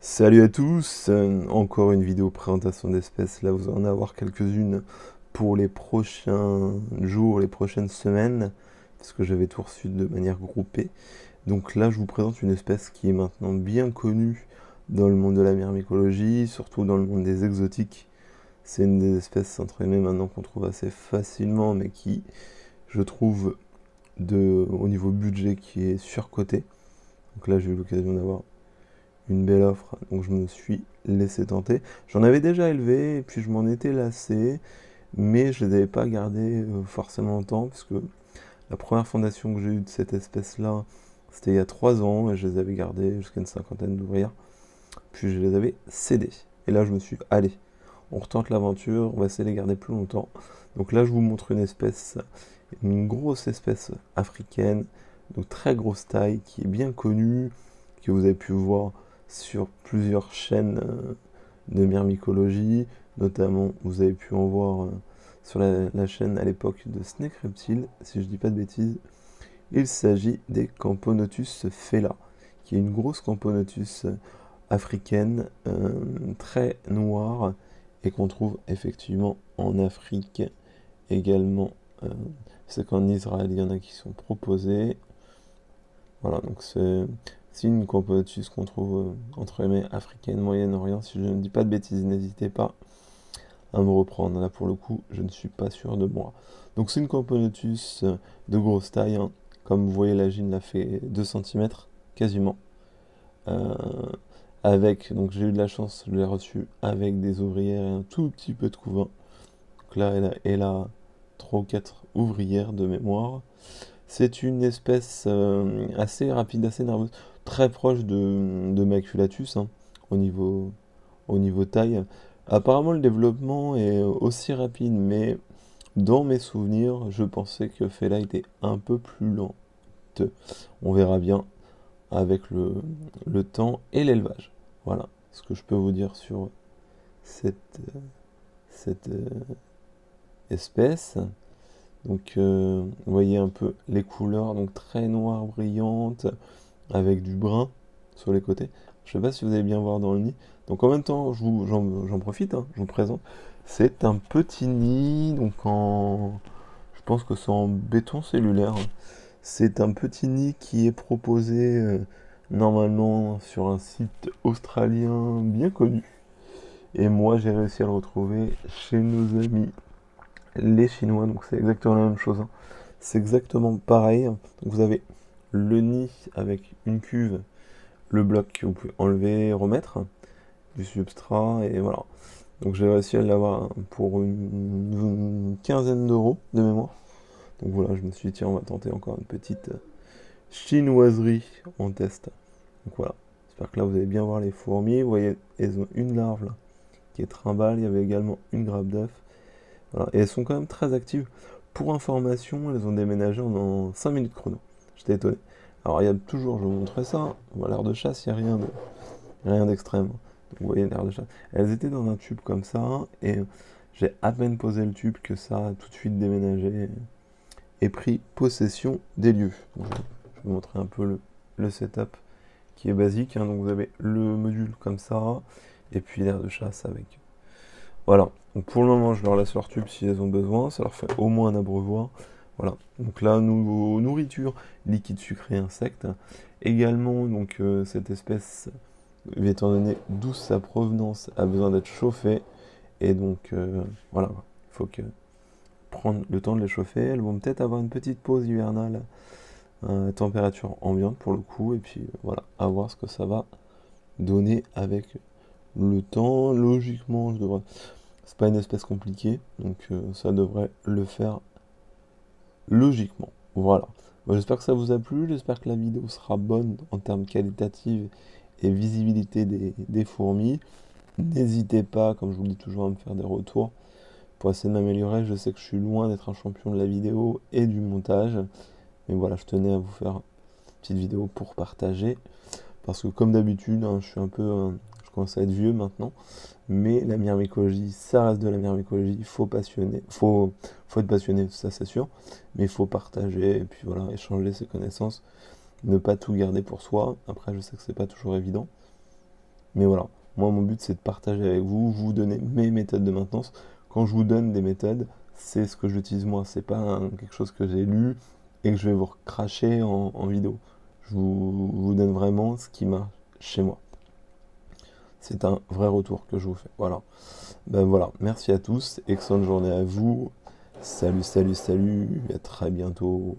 Salut à tous, encore une vidéo présentation d'espèces. Là, vous en avoir quelques-unes pour les prochains jours, les prochaines semaines, parce que j'avais tout reçu de manière groupée. Donc là, je vous présente une espèce qui est maintenant bien connue dans le monde de la myrmécologie, surtout dans le monde des exotiques. C'est une des espèces entre guillemets maintenant qu'on trouve assez facilement, mais qui, je trouve, au niveau budget, qui est surcoté. Donc là, j'ai eu l'occasion d'avoir une belle offre, donc je me suis laissé tenter. J'en avais déjà élevé, et puis je m'en étais lassé, mais je les avais pas gardés forcément longtemps, parce que la première fondation que j'ai eue de cette espèce-là, c'était il y a 3 ans, et je les avais gardés jusqu'à une cinquantaine d'ouvrières, puis je les avais cédés. Et là, je me suis dit, allez, on retente l'aventure, on va essayer de les garder plus longtemps. Donc là, je vous montre une espèce, une grosse espèce africaine, de très grosse taille, qui est bien connue, que vous avez pu voir sur plusieurs chaînes de myrmécologie, notamment vous avez pu en voir sur la chaîne à l'époque de Snake Reptile, si je dis pas de bêtises. Il s'agit des Camponotus fela, qui est une grosse Camponotus africaine, très noire, et qu'on trouve effectivement en Afrique également. C'est qu'en Israël, il y en a qui sont proposés. Voilà, donc c'est une Camponotus qu'on trouve entre guillemets africaine, Moyen-Orient. Si je ne dis pas de bêtises, n'hésitez pas à me reprendre. Là, pour le coup, je ne suis pas sûr de moi. Donc c'est une Camponotus de grosse taille, hein. Comme vous voyez, la gine l'a fait 2 cm quasiment. Euh, donc j'ai eu de la chance, je l'ai reçu avec des ouvrières et un tout petit peu de couvain. Donc là, elle a 3 ou 4 ouvrières de mémoire. C'est une espèce assez rapide, assez nerveuse, très proche de Maculatus, hein, au niveau taille. Apparemment, le développement est aussi rapide, mais dans mes souvenirs, je pensais que Fela était un peu plus lente. On verra bien avec le temps et l'élevage. Voilà ce que je peux vous dire sur cette espèce. Donc, vous voyez un peu les couleurs, donc très noires, brillantes, avec du brun sur les côtés. Je sais pas si vous allez bien voir dans le nid. Donc en même temps, j'en profite, hein, je vous présente. C'est un petit nid, donc je pense que c'est en béton cellulaire. C'est un petit nid qui est proposé normalement sur un site australien bien connu. Et moi, j'ai réussi à le retrouver chez nos amis les Chinois. Donc c'est exactement la même chose, hein. C'est exactement pareil. Donc vous avez le nid avec une cuve, le bloc que vous pouvez enlever, remettre, du substrat, et voilà. Donc j'ai réussi à l'avoir pour une quinzaine d'euros de mémoire. Donc voilà, je me suis dit, tiens, on va tenter encore une petite chinoiserie en test. Donc voilà, j'espère que là vous allez bien voir les fourmis. Vous voyez, elles ont une larve là, qui est trimballe. Il y avait également une grappe d'œuf. Voilà. Et elles sont quand même très actives. Pour information, elles ont déménagé en 5 minutes chrono. J'étais étonné. Alors il y a toujours, je vais vous montrer ça, hein. À l'air de chasse, il n'y a rien d'extrême. Donc, vous voyez l'air de chasse. Elles étaient dans un tube comme ça, et j'ai à peine posé le tube que ça a tout de suite déménagé et pris possession des lieux. Donc, je vais vous montrer un peu le setup qui est basique, hein. Donc vous avez le module comme ça, et puis l'air de chasse avec. Voilà. Donc pour le moment, je leur laisse leur tube si elles ont besoin. Ça leur fait au moins un abreuvoir. Voilà. Donc là, nourriture, liquide sucré, insectes. Également, donc cette espèce, étant donné d'où sa provenance, a besoin d'être chauffée. Et donc voilà, il faut prendre le temps de les chauffer. Elles vont peut-être avoir une petite pause hivernale à température ambiante pour le coup. Et puis voilà, à voir ce que ça va donner avec le temps. Logiquement, je devrais. C'est pas une espèce compliquée, donc ça devrait le faire logiquement. Voilà. Bon, j'espère que ça vous a plu, j'espère que la vidéo sera bonne en termes qualitatifs et visibilité des fourmis. N'hésitez pas, comme je vous le dis toujours, à me faire des retours pour essayer de m'améliorer. Je sais que je suis loin d'être un champion de la vidéo et du montage, mais voilà, je tenais à vous faire une petite vidéo pour partager. Parce que comme d'habitude, hein, je suis un peu, je commence à être vieux maintenant, mais la myrmécologie, ça reste de la myrmécologie. Il faut être passionné, ça c'est sûr, mais il faut partager et puis voilà, échanger ses connaissances, ne pas tout garder pour soi. Après, je sais que c'est pas toujours évident, Mais voilà, moi mon but c'est de partager avec vous, vous donner mes méthodes de maintenance. Quand je vous donne des méthodes, c'est ce que j'utilise moi, c'est pas quelque chose que j'ai lu et que je vais vous recracher en vidéo. Vous donne vraiment ce qui marche chez moi. C'est un vrai retour que je vous fais. Voilà. Ben voilà, merci à tous, excellente journée à vous. Salut, salut, salut, à très bientôt.